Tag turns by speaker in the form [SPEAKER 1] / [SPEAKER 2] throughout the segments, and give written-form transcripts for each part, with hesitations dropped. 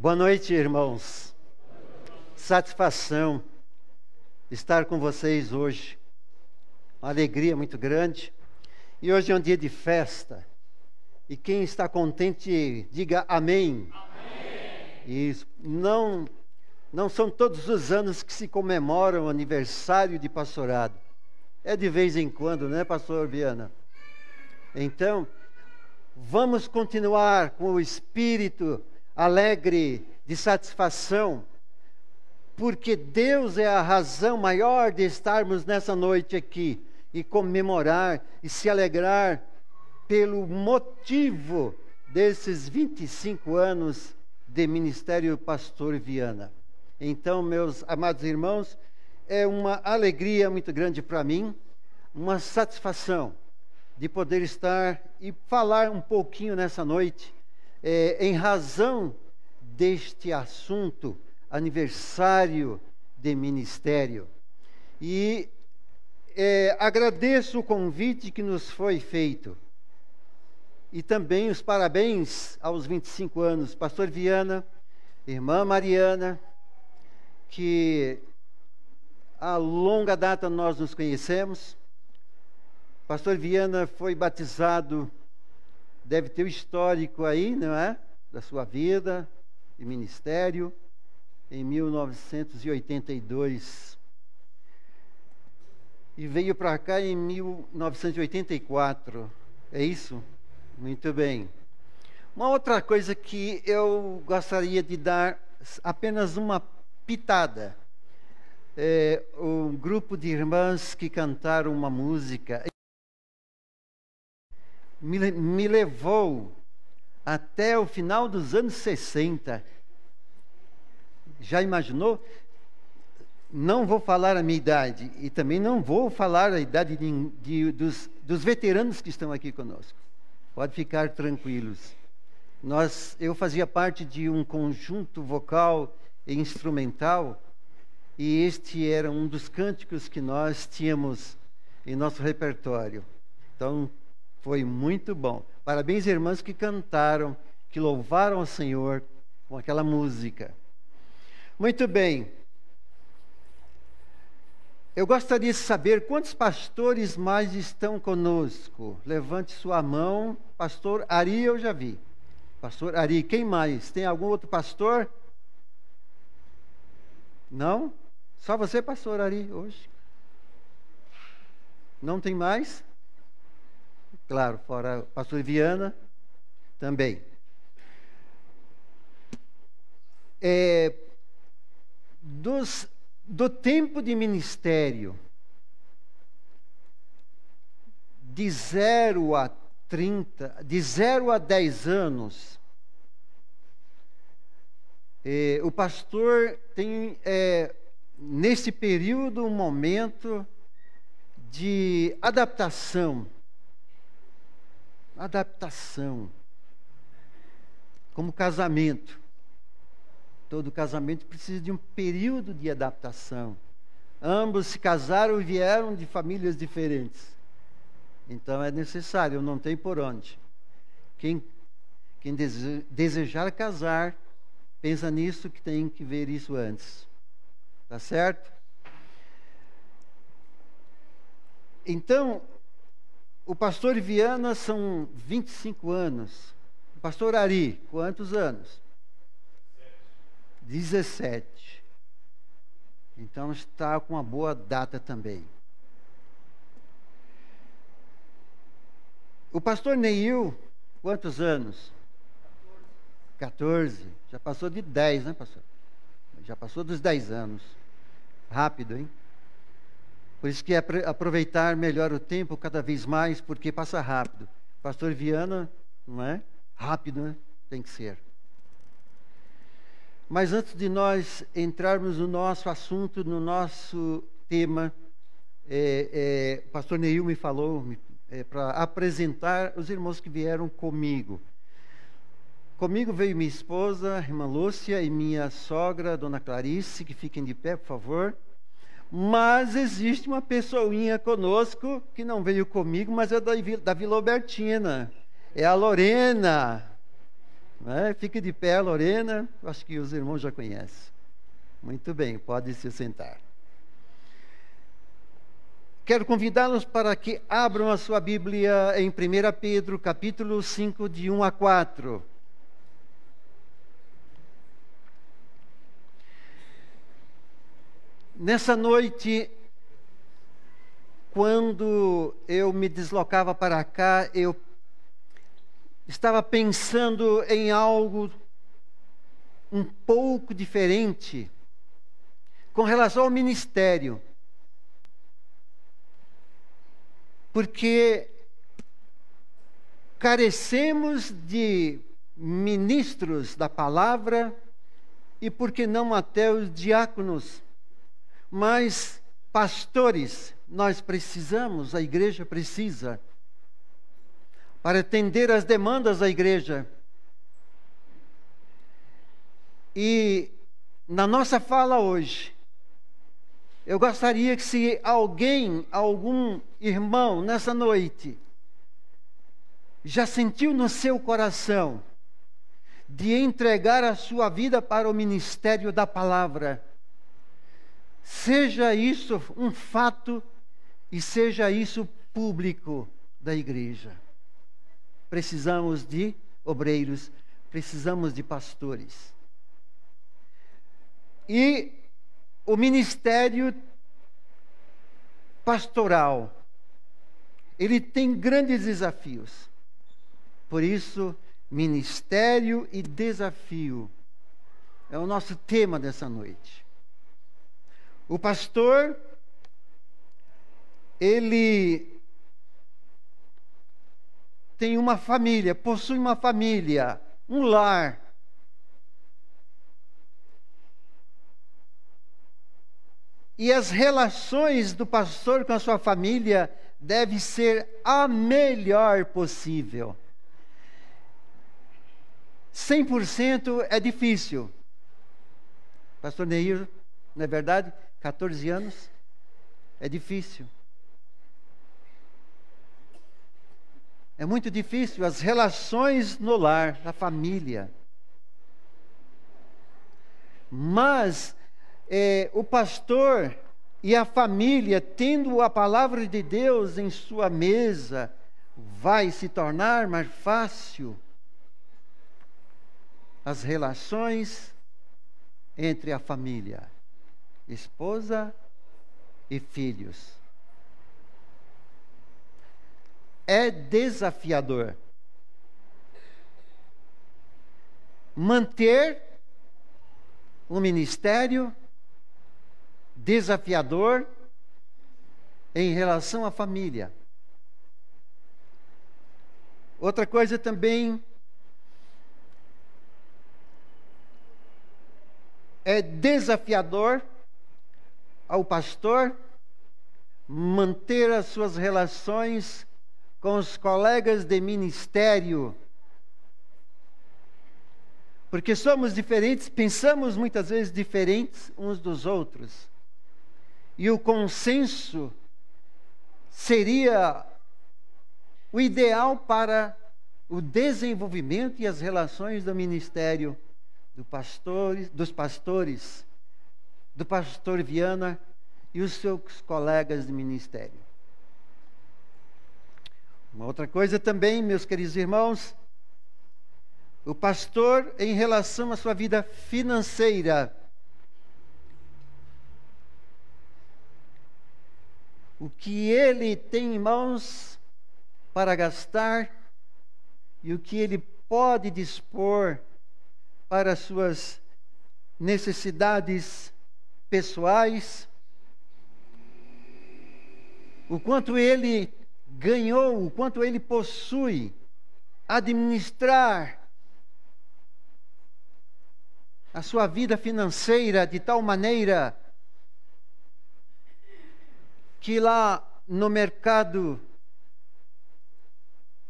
[SPEAKER 1] Boa noite, irmãos. Satisfação estar com vocês hoje. Uma alegria muito grande. E hoje é um dia de festa. E quem está contente, diga amém. Amém. Isso. Não são todos os anos que se comemora o aniversário de pastorado. É de vez em quando, né, pastor Viana? Então, vamos continuar com o espírito alegre de satisfação, porque Deus é a razão maior de estarmos nessa noite aqui e comemorar e se alegrar pelo motivo desses 25 anos de ministério Pastor Viana. Então, meus amados irmãos, é uma alegria muito grande para mim, uma satisfação de poder estar e falar um pouquinho nessa noite, em razão deste assunto, aniversário de ministério. E agradeço o convite que nos foi feito. E também os parabéns aos 25 anos, pastor Viana, irmã Mariana, que há longa data nós nos conhecemos. Pastor Viana foi batizado, deve ter o histórico aí, não é? Da sua vida e ministério, em 1982. E veio para cá em 1984. É isso? Muito bem. Uma outra coisa que eu gostaria de dar apenas uma pitada. Um grupo de irmãs que cantaram uma música me levou até o final dos anos 60. Já imaginou? Não vou falar a minha idade e também não vou falar a idade dos veteranos que estão aqui conosco. Pode ficar tranquilos. Eu fazia parte de um conjunto vocal e instrumental e este era um dos cânticos que nós tínhamos em nosso repertório. Então, foi muito bom. Parabéns, irmãs que cantaram, que louvaram o Senhor com aquela música. Muito bem. Eu gostaria de saber quantos pastores mais estão conosco. Levante sua mão. Pastor Ari, eu já vi. Pastor Ari, quem mais? Tem algum outro pastor? Não? Só você, pastor Ari, hoje? Não tem mais? Claro, fora pastor Viana, também. Do tempo de ministério, de 0 a 10 anos, o pastor tem, nesse período, um momento de adaptação, como casamento. Todo casamento precisa de um período de adaptação. Ambos se casaram e vieram de famílias diferentes. Então é necessário, não tem por onde. Quem desejar casar, pensa nisso, que tem que ver isso antes. Tá certo? Então, o pastor Viana são 25 anos. O pastor Ari, quantos anos? 17. Então está com uma boa data também. O pastor Neil, quantos anos? 14. Já passou de 10, né, pastor? Já passou dos 10 anos. Rápido, hein? Por isso que é aproveitar melhor o tempo cada vez mais, porque passa rápido. Pastor Viana, não é? Rápido, né? Tem que ser. Mas antes de nós entrarmos no nosso assunto, no nosso tema, o pastor Neil me falou para apresentar os irmãos que vieram comigo. Comigo veio minha esposa, irmã Lúcia, e minha sogra, dona Clarice, que fiquem de pé, por favor. Mas existe uma pessoinha conosco que não veio comigo, mas é da Vila Albertina. É a Lorena. né? Fique de pé, Lorena. Acho que os irmãos já conhecem. Muito bem, pode se sentar. Quero convidá-los para que abram a sua Bíblia em 1 Pedro, capítulo 5, de 1 a 4. Nessa noite, quando eu me deslocava para cá, eu estava pensando em algo um pouco diferente com relação ao ministério. Porque carecemos de ministros da palavra e, por que não, até os diáconos. Mas pastores, nós precisamos, a igreja precisa, para atender às demandas da igreja. E na nossa fala hoje, eu gostaria que, se algum irmão nessa noite já sentiu no seu coração de entregar a sua vida para o ministério da palavra, seja isso um fato e seja isso público da igreja. Precisamos de obreiros, precisamos de pastores. E o ministério pastoral, ele tem grandes desafios. Por isso, ministério e desafio é o nosso tema dessa noite. O pastor, ele tem uma família, possui uma família, um lar. E as relações do pastor com a sua família devem ser a melhor possível. 100% é difícil. Pastor Neir, não é verdade? 14 anos, é difícil. É muito difícil as relações no lar, na família. Mas o pastor e a família, tendo a palavra de Deus em sua mesa, vai se tornar mais fácil as relações entre a família, esposa e filhos. É desafiador manter um ministério desafiador em relação à família. Outra coisa também é desafiador ao pastor manter as suas relações com os colegas de ministério. Porque somos diferentes, pensamos muitas vezes diferentes uns dos outros. E o consenso seria o ideal para o desenvolvimento e as relações do ministério dos pastores, do pastor Viana e os seus colegas de ministério. Uma outra coisa também, meus queridos irmãos, o pastor, em relação à sua vida financeira, o que ele tem em mãos para gastar e o que ele pode dispor para suas necessidades pessoais, o quanto ele ganhou, o quanto ele possui, administrar a sua vida financeira de tal maneira que lá no mercado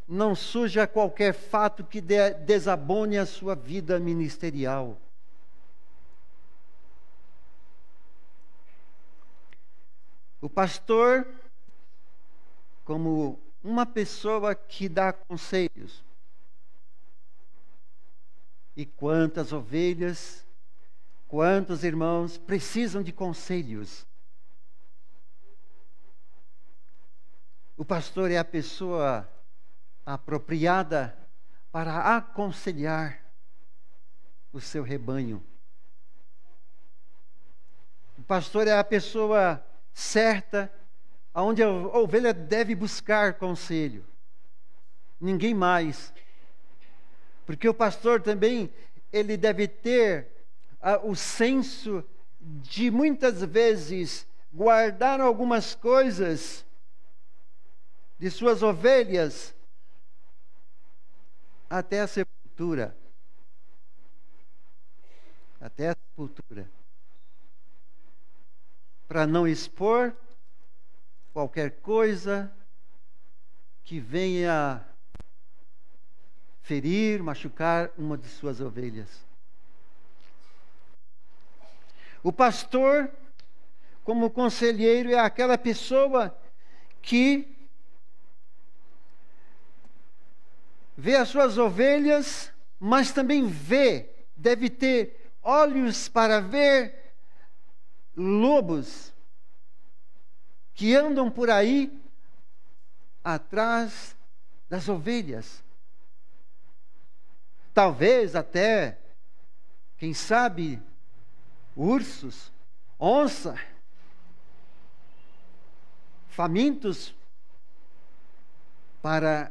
[SPEAKER 1] não surja qualquer fato que desabone a sua vida ministerial. O pastor, como uma pessoa que dá conselhos, E quantas ovelhas, quantos irmãos precisam de conselhos. O pastor é a pessoa apropriada para aconselhar o seu rebanho. O pastor é a pessoa certa aonde a ovelha deve buscar conselho. Ninguém mais. Porque o pastor também, ele deve ter o senso de muitas vezes guardar algumas coisas de suas ovelhas até a sepultura. Até a sepultura. Para não expor qualquer coisa que venha ferir, machucar uma de suas ovelhas. O pastor, como conselheiro, é aquela pessoa que vê as suas ovelhas, mas também deve ter olhos para ver lobos que andam por aí atrás das ovelhas. Talvez até, quem sabe, ursos, onça, famintos para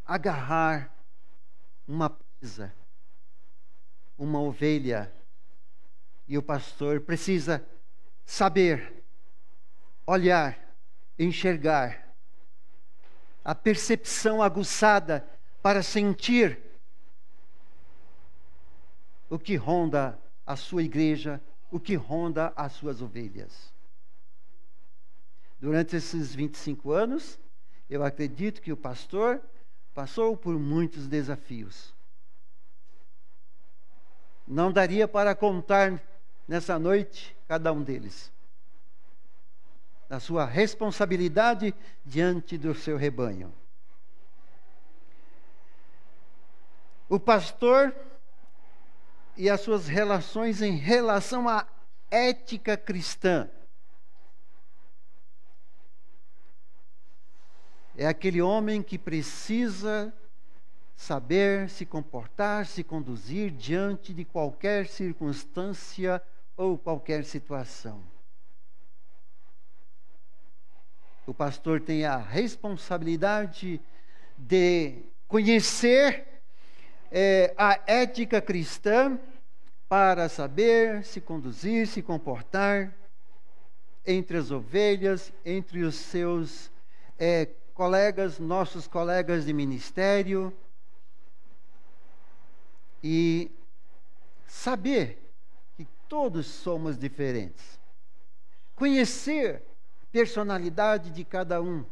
[SPEAKER 1] agarrar uma presa, uma ovelha. E o pastor precisa saber, olhar, enxergar, a percepção aguçada para sentir o que ronda a sua igreja, o que ronda as suas ovelhas. Durante esses 25 anos, eu acredito que o pastor passou por muitos desafios. Não daria para contar nessa noite cada um deles. Da sua responsabilidade diante do seu rebanho. O pastor e as suas relações em relação à ética cristã. É aquele homem que precisa saber se comportar, se conduzir diante de qualquer circunstância ou qualquer situação. O pastor tem a responsabilidade de conhecer a ética cristã para saber se conduzir, se comportar entre as ovelhas, entre os seus colegas, nossos colegas de ministério, e saber que todos somos diferentes. Conhecer a personalidade de cada um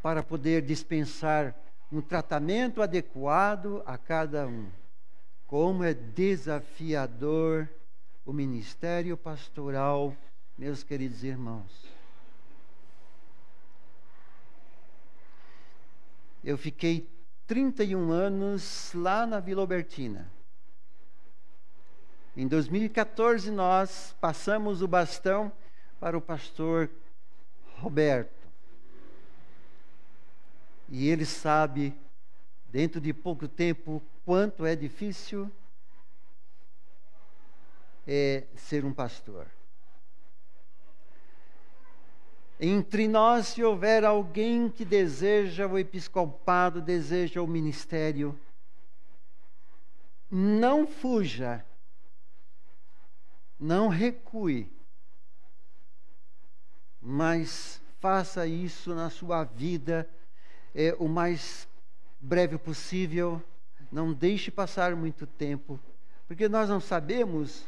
[SPEAKER 1] para poder dispensar um tratamento adequado a cada um. Como é desafiador o ministério pastoral, meus queridos irmãos. Eu fiquei 31 anos lá na Vila Albertina. Em 2014 nós passamos o bastão para o pastor Roberto. E ele sabe, dentro de pouco tempo, quanto é difícil ser um pastor. Entre nós, se houver alguém que deseja o episcopado, deseja o ministério, não fuja, não recue, mas faça isso na sua vida o mais breve possível. Não deixe passar muito tempo, porque nós não sabemos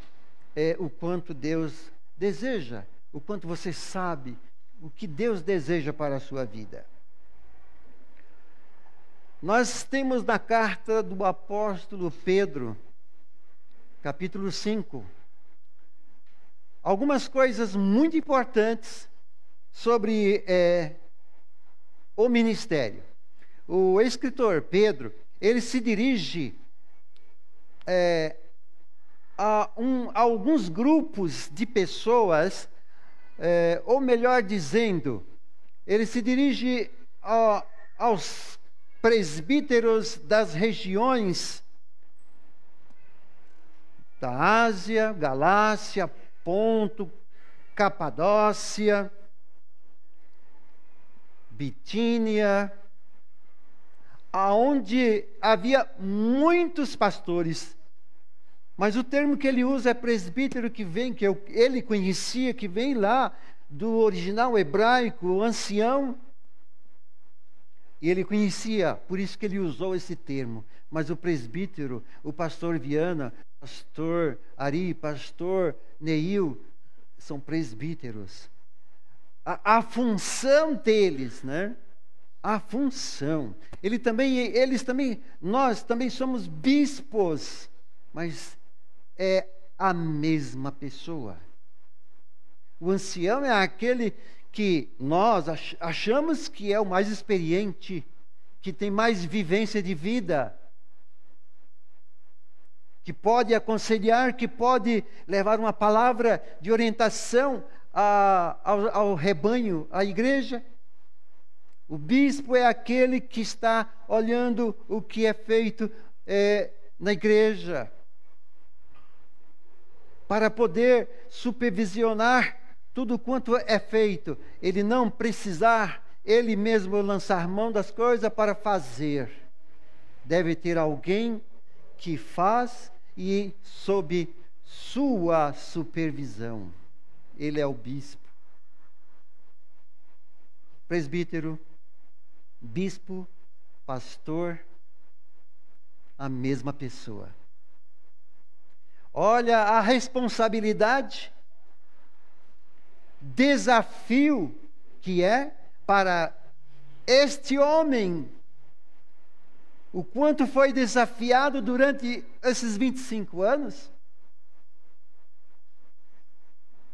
[SPEAKER 1] o quanto Deus deseja, o quanto você sabe o que Deus deseja para a sua vida. Nós temos na carta do apóstolo Pedro, capítulo 5, algumas coisas muito importantes sobre o ministério. O escritor Pedro, ele se dirige alguns grupos de pessoas, ou melhor dizendo, ele se dirige aos presbíteros das regiões da Ásia, Galácia, Ponto, Capadócia, Bitínia, aonde havia muitos pastores. Mas o termo que ele usa é presbítero, ele conhecia, que vem lá do original hebraico, o ancião. E ele conhecia, por isso que ele usou esse termo. Mas o presbítero, o pastor Viana, pastor Ari, pastor Neil, são presbíteros. A função deles, né? A função. Nós também somos bispos, mas é a mesma pessoa. O ancião é aquele que nós achamos que é o mais experiente, que tem mais vivência de vida, que pode aconselhar, que pode levar uma palavra de orientação ao rebanho, à igreja. O bispo é aquele que está olhando o que é feito na igreja, para poder supervisionar tudo quanto é feito. Ele não precisar, ele mesmo lançar mão das coisas para fazer. Deve ter alguém que faz e sob sua supervisão. Ele é o bispo. Presbítero, bispo, pastor, a mesma pessoa. Olha a responsabilidade, desafio que é para este homem. O quanto foi desafiado durante esses 25 anos.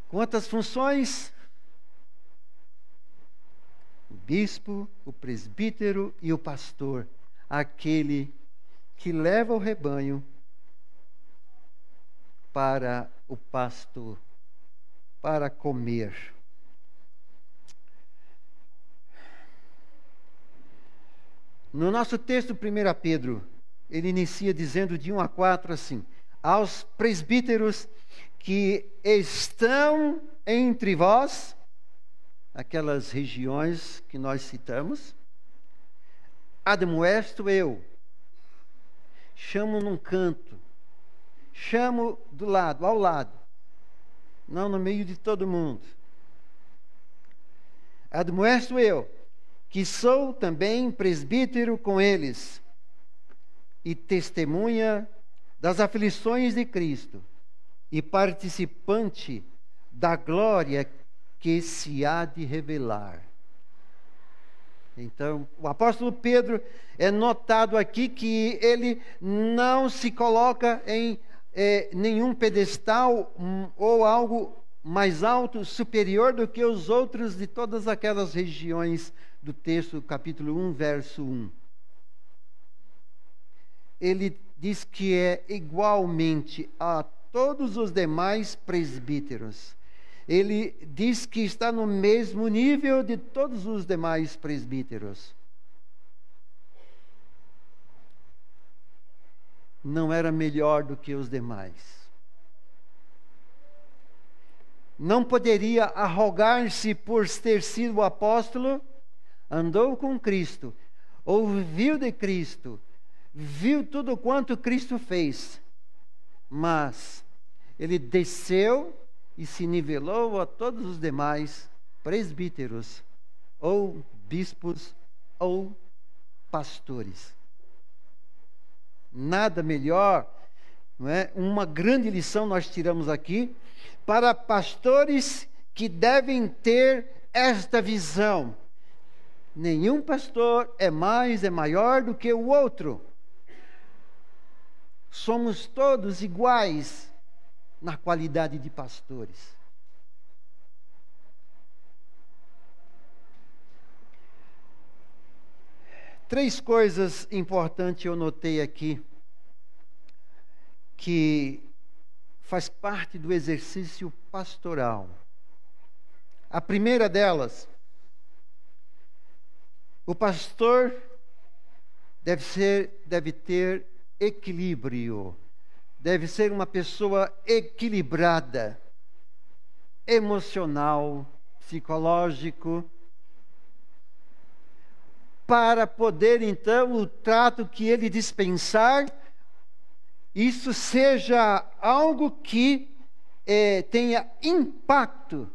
[SPEAKER 1] Quantas funções? O bispo, o presbítero e o pastor. Aquele que leva o rebanho para o pasto, para comer. No nosso texto, 1 Pedro, ele inicia dizendo de 1 a 4 assim: aos presbíteros que estão entre vós, aquelas regiões que nós citamos, admoesto eu, chamo num canto, chamo do lado, ao lado, não no meio de todo mundo. Admoesto eu, que sou também presbítero com eles, e testemunha das aflições de Cristo, e participante da glória que se há de revelar. Então, o apóstolo Pedro é notado aqui que ele não se coloca em nenhum pedestal ou algo mais alto, superior do que os outros de todas aquelas regiões do texto, capítulo 1, verso 1. Ele diz que é igualmente a todos os demais presbíteros. Ele diz que está no mesmo nível de todos os demais presbíteros. Não era melhor do que os demais. Não poderia arrogar-se por ter sido apóstolo, andou com Cristo, ouviu de Cristo, viu tudo quanto Cristo fez, mas ele desceu e se nivelou a todos os demais presbíteros, ou bispos, ou pastores. Nada melhor, não é? Uma grande lição nós tiramos aqui, para pastores que devem ter esta visão. Nenhum pastor é maior do que o outro. Somos todos iguais na qualidade de pastores. Três coisas importantes eu notei aqui que faz parte do exercício pastoral. A primeira delas, o pastor deve ter equilíbrio, deve ser uma pessoa equilibrada, emocional, psicológico, para poder então o trato que ele dispensar, isso seja algo que tenha impacto.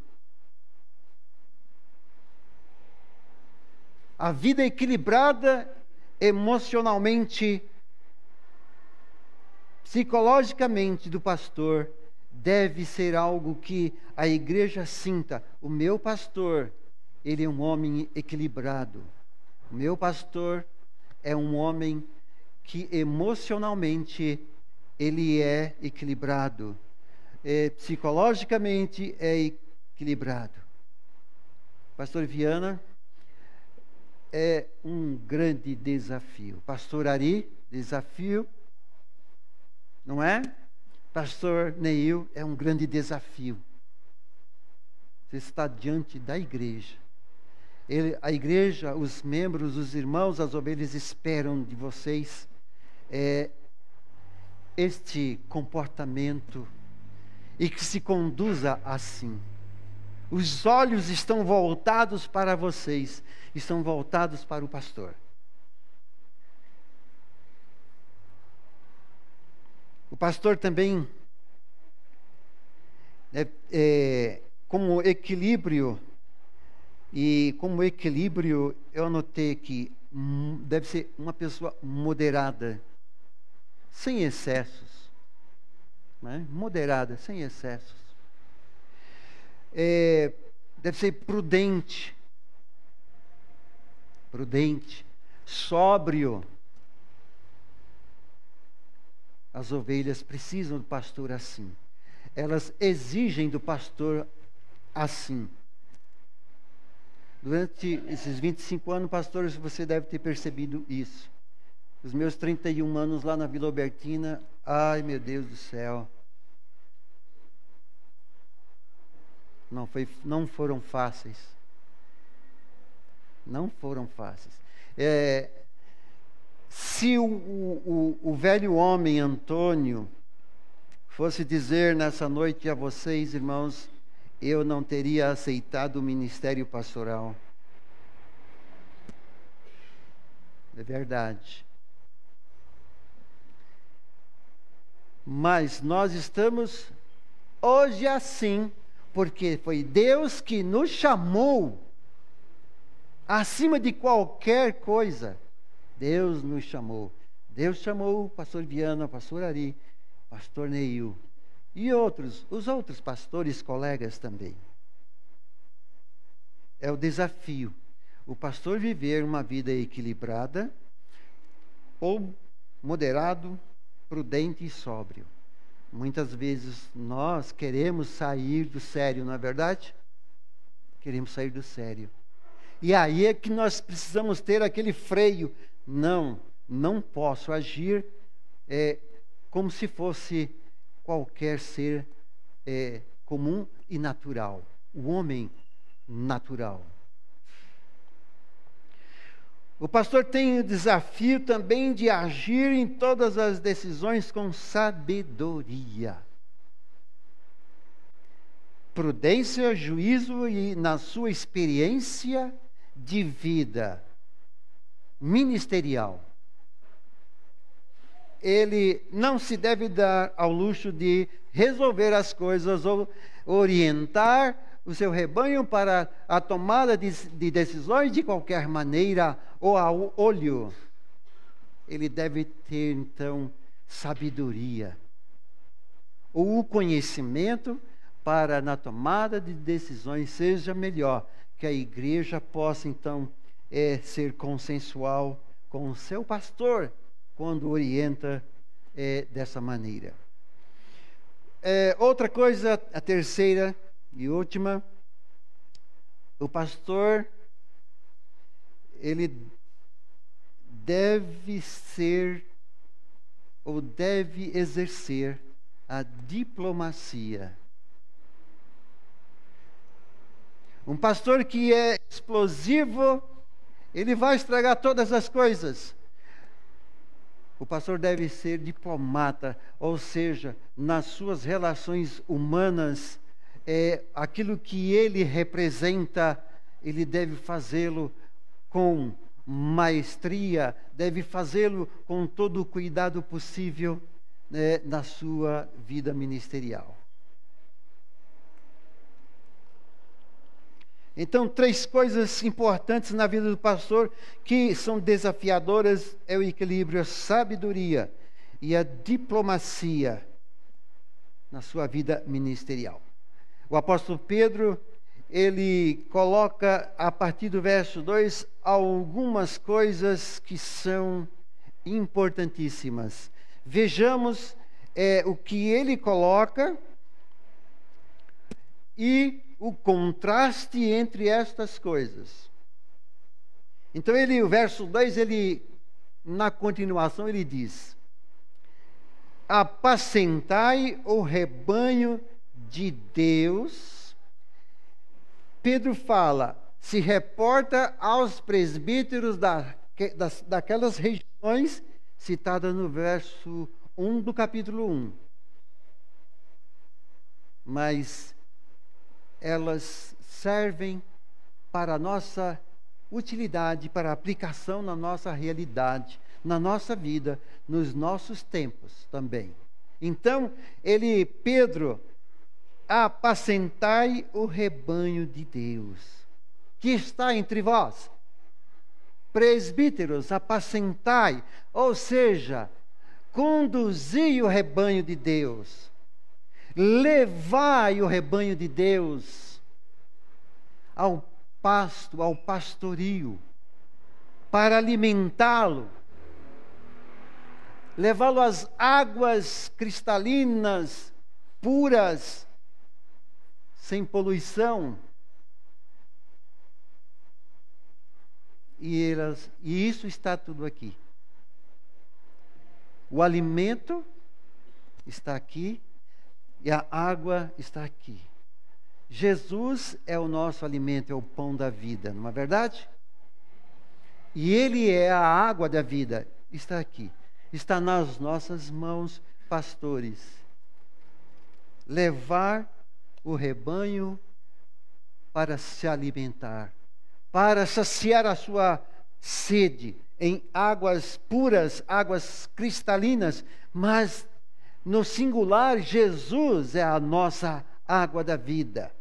[SPEAKER 1] A vida equilibrada emocionalmente, psicologicamente do pastor deve ser algo que a igreja sinta. O meu pastor, ele é um homem equilibrado. O meu pastor é um homem que emocionalmente ele é equilibrado. Psicologicamente é equilibrado. Pastor Viana, é um grande desafio. Pastor Ari, desafio, não é? Pastor Neil, é um grande desafio. Você está diante da igreja. A igreja, os membros, os irmãos, as ovelhas esperam de vocês este comportamento e que se conduza assim. Os olhos estão voltados para vocês, estão voltados para o pastor. O pastor também, como equilíbrio, eu anotei que deve ser uma pessoa moderada, sem excessos, né? Moderada, sem excessos. Deve ser prudente, sóbrio. As ovelhas precisam do pastor assim. Elas exigem do pastor assim. Durante esses 25 anos, pastores, você deve ter percebido isso. Os meus 31 anos lá na Vila Albertina, ai meu Deus do céu. Não foram fáceis. Não foram fáceis. Se o velho homem Antônio fosse dizer nessa noite a vocês, irmãos, eu não teria aceitado o ministério pastoral. É verdade. Mas nós estamos hoje assim, porque foi Deus que nos chamou acima de qualquer coisa. Deus nos chamou. Deus chamou o pastor Viana, o pastor Ari, o pastor Neil e os outros pastores, colegas também. É o desafio. O pastor viver uma vida equilibrada, ou moderado, prudente e sóbrio. Muitas vezes nós queremos sair do sério, não é verdade? Queremos sair do sério. E aí é que nós precisamos ter aquele freio. Não posso agir como se fosse qualquer ser comum e natural. O homem natural. O pastor tem o desafio também de agir em todas as decisões com sabedoria. Prudência, juízo e na sua experiência de vida ministerial. Ele não se deve dar ao luxo de resolver as coisas ou orientar o seu rebanho para a tomada de decisões de qualquer maneira ou ao olho. Ele deve ter, então, sabedoria ou o conhecimento para na tomada de decisões seja melhor, que a igreja possa, então, ser consensual com o seu pastor quando orienta dessa maneira. Outra coisa, a terceira e última, o pastor, ele deve ser ou deve exercer a diplomacia. Um pastor que é explosivo, ele vai estragar todas as coisas. O pastor deve ser diplomata, ou seja, nas suas relações humanas, aquilo que ele representa, ele deve fazê-lo com maestria, deve fazê-lo com todo o cuidado possível, na sua vida ministerial. Então, 3 coisas importantes na vida do pastor que são desafiadoras é o equilíbrio, a sabedoria e a diplomacia na sua vida ministerial. O apóstolo Pedro, ele coloca a partir do verso 2 algumas coisas que são importantíssimas. Vejamos o que ele coloca e o contraste entre estas coisas. Então o verso 2, na continuação, ele diz: apacentai o rebanho de Deus. Pedro se reporta aos presbíteros daquelas regiões citadas no verso 1 do capítulo 1. Mas elas servem para a nossa utilidade, para a aplicação na nossa realidade, na nossa vida, nos nossos tempos também. Então, Pedro, apacentai o rebanho de Deus, que está entre vós. Presbíteros, apacentai, ou seja, conduzi o rebanho de Deus. Levai o rebanho de Deus ao pasto, ao pastorio, para alimentá-lo, levá-lo às águas cristalinas, puras, sem poluição. E isso está tudo aqui. O alimento está aqui. E a água está aqui. Jesus é o nosso alimento, é o pão da vida, não é verdade? E Ele é a água da vida, está aqui. Está nas nossas mãos, pastores. Levar o rebanho para se alimentar, para saciar a sua sede em águas puras, águas cristalinas, mas no singular, Jesus é a nossa água da vida.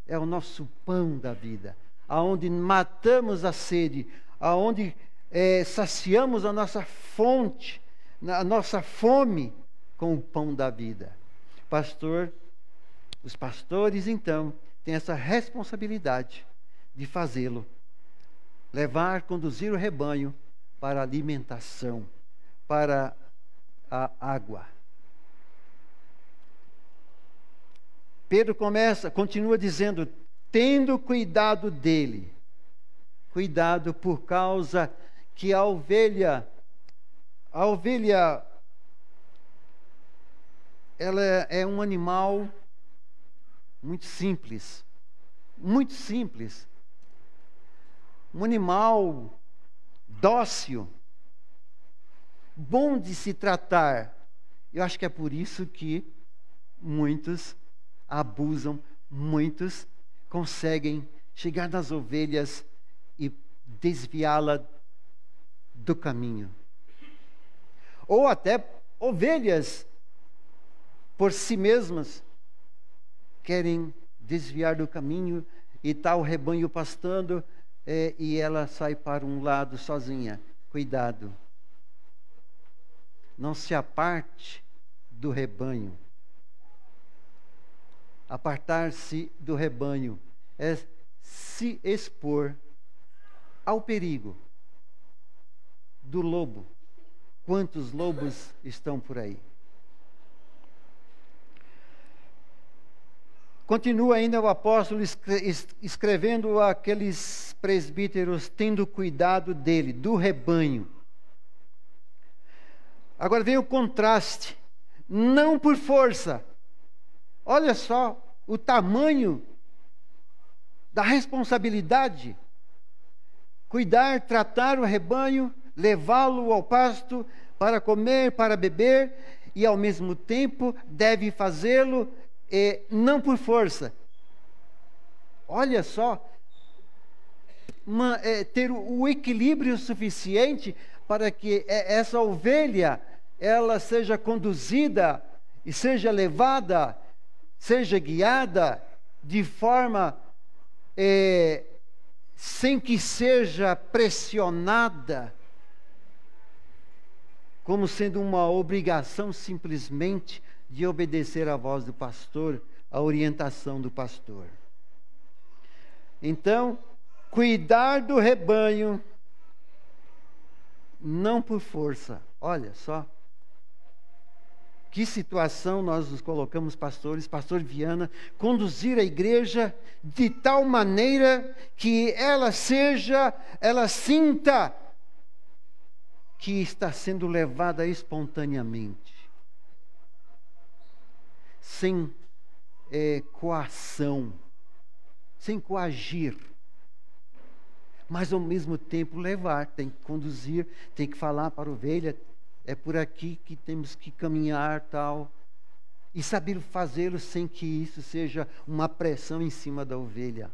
[SPEAKER 1] É o nosso pão da vida. Aonde matamos a sede, aonde saciamos a nossa fonte, a nossa fome com o pão da vida. Os pastores, então, têm essa responsabilidade de fazê-lo. Conduzir o rebanho para a alimentação, para a água. Pedro continua dizendo, tendo cuidado dele. Cuidado por causa que a ovelha, ela é um animal muito simples. Muito simples. Um animal dócil, bom de se tratar. Eu acho que é por isso que muitos abusam, muitos conseguem chegar nas ovelhas e desviá-la do caminho. Ou até ovelhas, por si mesmas, querem desviar do caminho e está o rebanho pastando e ela sai para um lado sozinha. Cuidado. Não se aparte do rebanho. Apartar-se do rebanho é se expor ao perigo do lobo. Quantos lobos estão por aí? Continua ainda o apóstolo escrevendo àqueles presbíteros, tendo cuidado dele, do rebanho. Agora vem o contraste. Não por força. Olha só o tamanho da responsabilidade. Cuidar, tratar o rebanho, levá-lo ao pasto para comer, para beber, e ao mesmo tempo deve fazê-lo não por força. Olha só, ter o equilíbrio suficiente para que essa ovelha ela seja conduzida e seja levada, seja guiada de forma sem que seja pressionada, como sendo uma obrigação simplesmente de obedecer à voz do pastor, à orientação do pastor. Então, cuidar do rebanho, não por força. Olha só. Que situação nós nos colocamos, pastores, pastor Viana, conduzir a igreja de tal maneira que ela sinta que está sendo levada espontaneamente, sem coação, sem coagir, mas ao mesmo tempo levar, tem que conduzir, tem que falar para a ovelha, é por aqui que temos que caminhar, tal, e saber fazê-lo sem que isso seja uma pressão em cima da ovelha.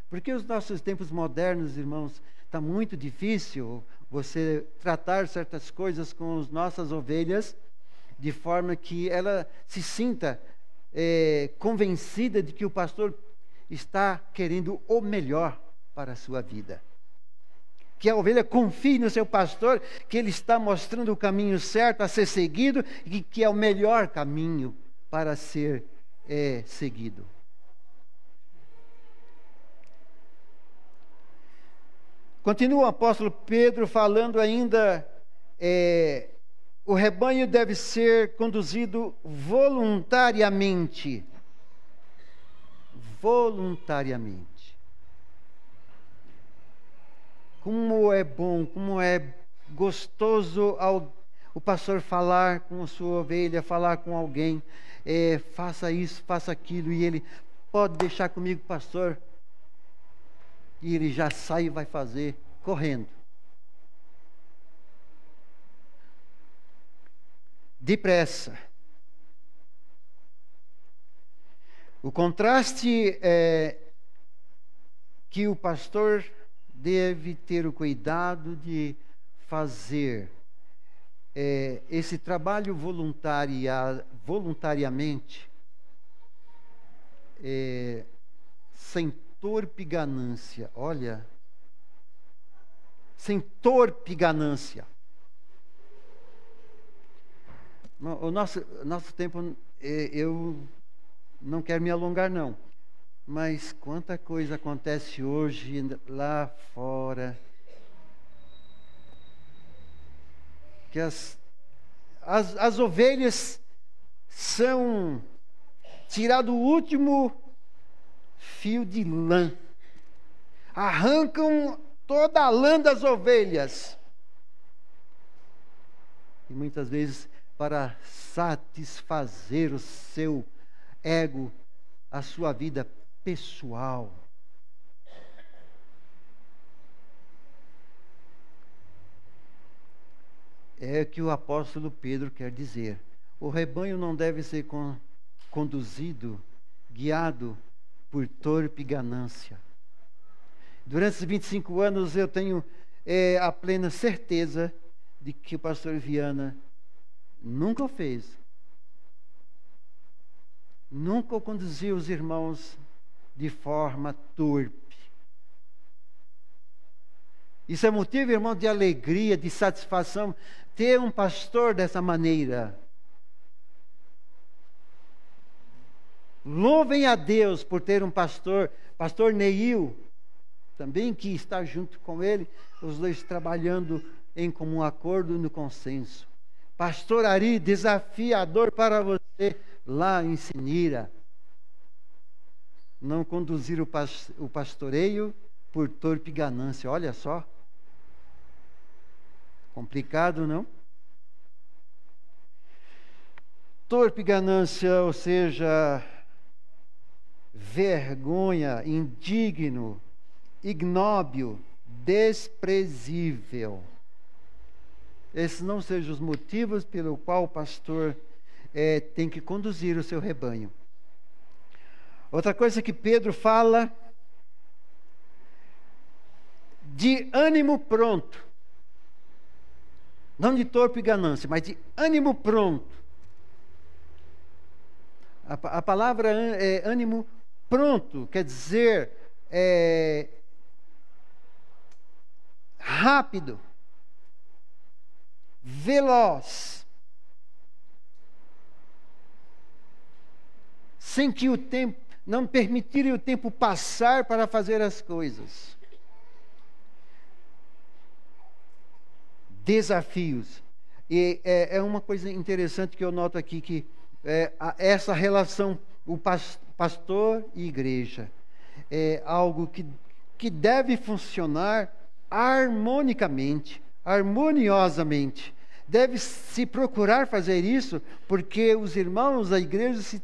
[SPEAKER 1] Porque os nossos tempos modernos, irmãos, está muito difícil você tratar certas coisas com as nossas ovelhas, de forma que ela se sinta convencida de que o pastor está querendo o melhor para a sua vida. Que a ovelha confie no seu pastor, que ele está mostrando o caminho certo a ser seguido e que é o melhor caminho para ser seguido. Continua o apóstolo Pedro falando ainda, o rebanho deve ser conduzido voluntariamente. Voluntariamente. Como é bom, como é gostoso o pastor falar com a sua ovelha, falar com alguém, faça isso, faça aquilo, e ele pode deixar comigo, pastor, e ele já sai e vai fazer, correndo. Depressa. O contraste é que o pastor deve ter o cuidado de fazer esse trabalho voluntariamente, sem torpe ganância. Olha, sem torpe ganância. O nosso tempo, eu não quero me alongar, não. Mas quanta coisa acontece hoje lá fora, que as ovelhas são tirado o último fio de lã, arrancam toda a lã das ovelhas, e muitas vezes para satisfazer o seu ego, a sua vida pessoal. É o que o apóstolo Pedro quer dizer. O rebanho não deve ser conduzido, guiado por torpe ganância. Durante esses 25 anos eu tenho a plena certeza de que o pastor Viana nunca o fez. Nunca conduziu os irmãos de forma torpe. Isso é motivo, irmão, de alegria, de satisfação, ter um pastor dessa maneira. Louvem a Deus por ter um pastor Neil, também que está junto com ele, os dois trabalhando em comum acordo no consenso. Pastor Ari, desafiador para você lá em Sinira. Não conduzir o pastoreio por torpe ganância. Olha só. Complicado, não? torpe ganância, ou seja, vergonha, indigno, ignóbil, desprezível. Esses não sejam os motivos pelo qual o pastor tem que conduzir o seu rebanho. Outra coisa que Pedro fala, de ânimo pronto. Não de torpe ganância, mas de ânimo pronto. A palavra ânimo pronto quer dizer rápido, veloz, sem que o tempo, não permitir o tempo passar para fazer as coisas. Desafios. E é uma coisa interessante que eu noto aqui, que essa relação, o pastor e igreja, é algo que deve funcionar harmonicamente, harmoniosamente. Deve-se procurar fazer isso, porque os irmãos da igreja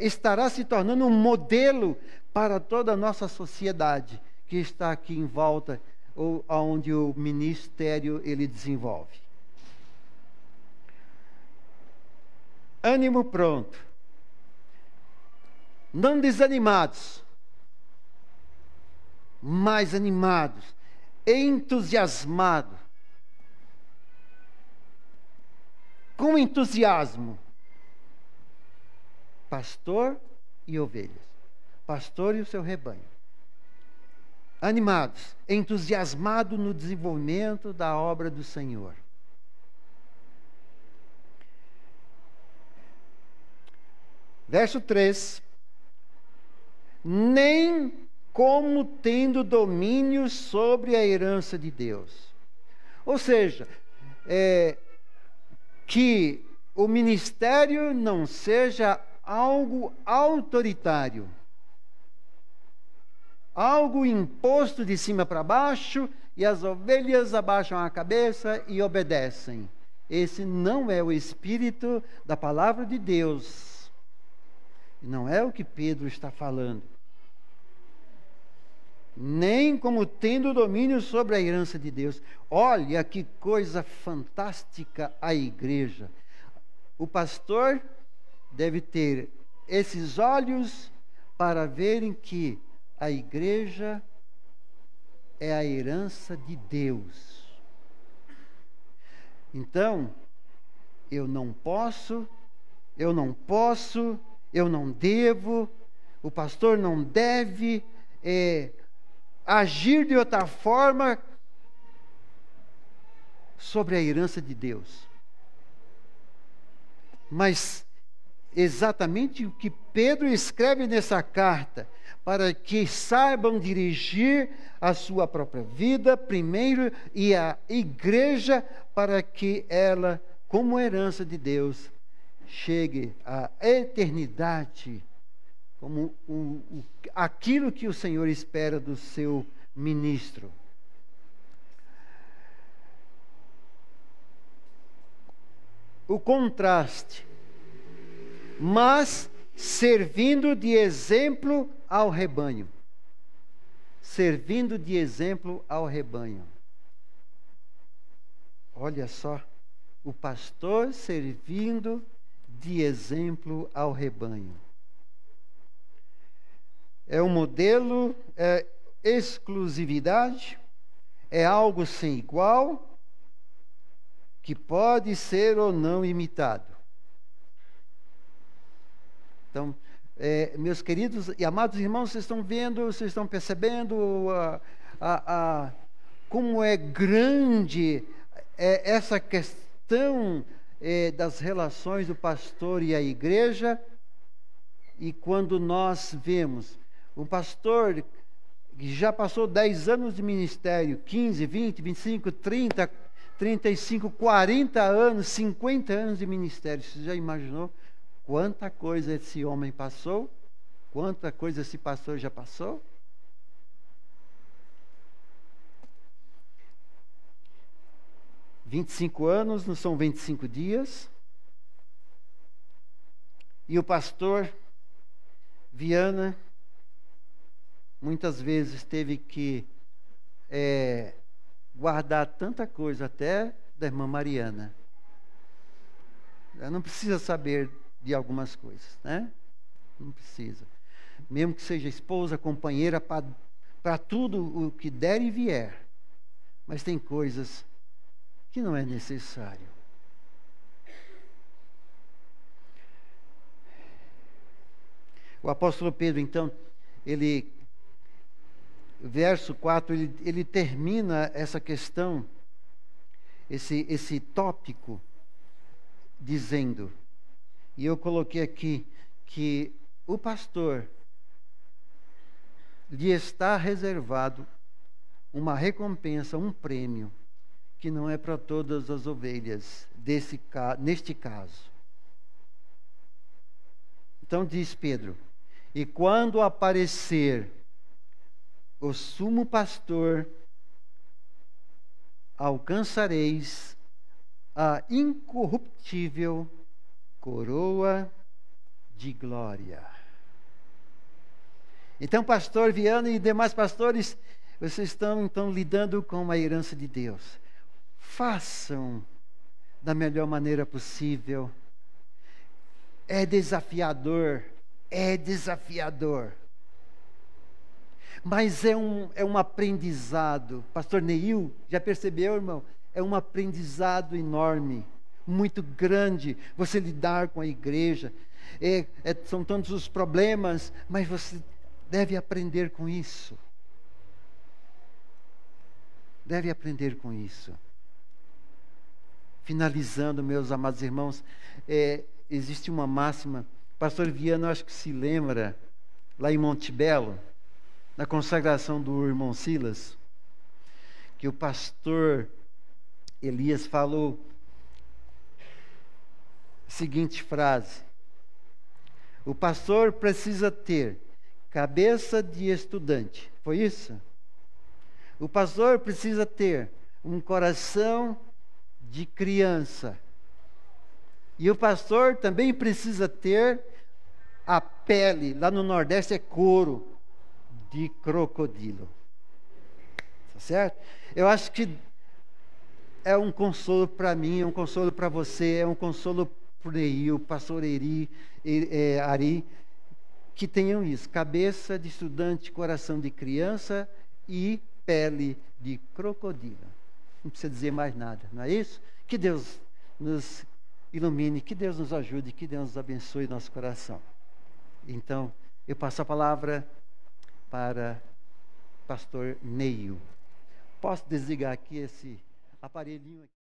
[SPEAKER 1] estará se tornando um modelo para toda a nossa sociedade, que está aqui em volta, ou onde o ministério ele desenvolve. Ânimo pronto. Não desanimados, mas animados, entusiasmados, com entusiasmo. Pastor e ovelhas. Pastor e o seu rebanho. Animados, entusiasmados no desenvolvimento da obra do Senhor. Verso 3. Nem como tendo domínio sobre a herança de Deus. Ou seja, que o ministério não seja algo autoritário, algo imposto de cima para baixo, e as ovelhas abaixam a cabeça e obedecem. Esse não é o espírito da palavra de Deus. Não é o que Pedro está falando. Nem como tendo domínio sobre a herança de Deus. Olha que coisa fantástica a igreja. O pastor deve ter esses olhos para verem que a igreja é a herança de Deus. Então, eu não devo, o pastor não deve agir de outra forma sobre a herança de Deus. Mas exatamente o que Pedro escreve nessa carta, para que saibam dirigir a sua própria vida primeiro, e a igreja, para que ela, como herança de Deus, chegue à eternidade, como aquilo que o Senhor espera do seu ministro. O contraste, mas servindo de exemplo ao rebanho. Servindo de exemplo ao rebanho. Olha só, o pastor servindo de exemplo ao rebanho. É um modelo, é exclusividade, é algo sem igual, que pode ser ou não imitado. Então, meus queridos e amados irmãos, vocês estão vendo, vocês estão percebendo como é grande essa questão das relações do pastor e a igreja. E quando nós vemos um pastor que já passou 10 anos de ministério, 15, 20, 25, 30, 35, 40 anos, 50 anos de ministério, você já imaginou quanta coisa esse homem passou? Quanta coisa esse pastor já passou? "25 anos não são 25 dias. E o pastor Viana muitas vezes teve que guardar tanta coisa, até da irmã Mariana. Ela não precisa saber de algumas coisas, né? Não precisa. Mesmo que seja esposa, companheira, para tudo o que der e vier. Mas tem coisas que não é necessário. O apóstolo Pedro, então, verso 4, ele termina essa questão, esse tópico, dizendo, e eu coloquei aqui, que o pastor lhe está reservado uma recompensa, um prêmio, que não é para todas as ovelhas, neste caso. Então diz Pedro, e quando aparecer o sumo pastor, alcançareis a incorruptível coroa de glória. Então, pastor Viana e demais pastores, vocês estão então lidando com a herança de Deus. Façam da melhor maneira possível. É desafiador. Mas é um aprendizado. Pastor Neil, já percebeu, irmão? É um aprendizado enorme, muito grande, você lidar com a igreja. São tantos os problemas, mas você deve aprender com isso. Deve aprender com isso. Finalizando, meus amados irmãos, existe uma máxima, pastor Viana, acho que se lembra, lá em Monte Belo, na consagração do irmão Silas, que o pastor Elias falou a seguinte frase: o pastor precisa ter cabeça de estudante. Foi isso? O pastor precisa ter um coração de criança. E o pastor também precisa ter a pele, lá no Nordeste é couro, de crocodilo. Tá certo? Eu acho que é um consolo para mim, é um consolo para você, é um consolo para o Neil, pastor Ari, que tenham isso, cabeça de estudante, coração de criança e pele de crocodilo. Não precisa dizer mais nada, não é isso? Que Deus nos ilumine, que Deus nos ajude, que Deus nos abençoe nosso coração. Então, eu passo a palavra para pastor Neil. Posso desligar aqui esse aparelhinho aqui?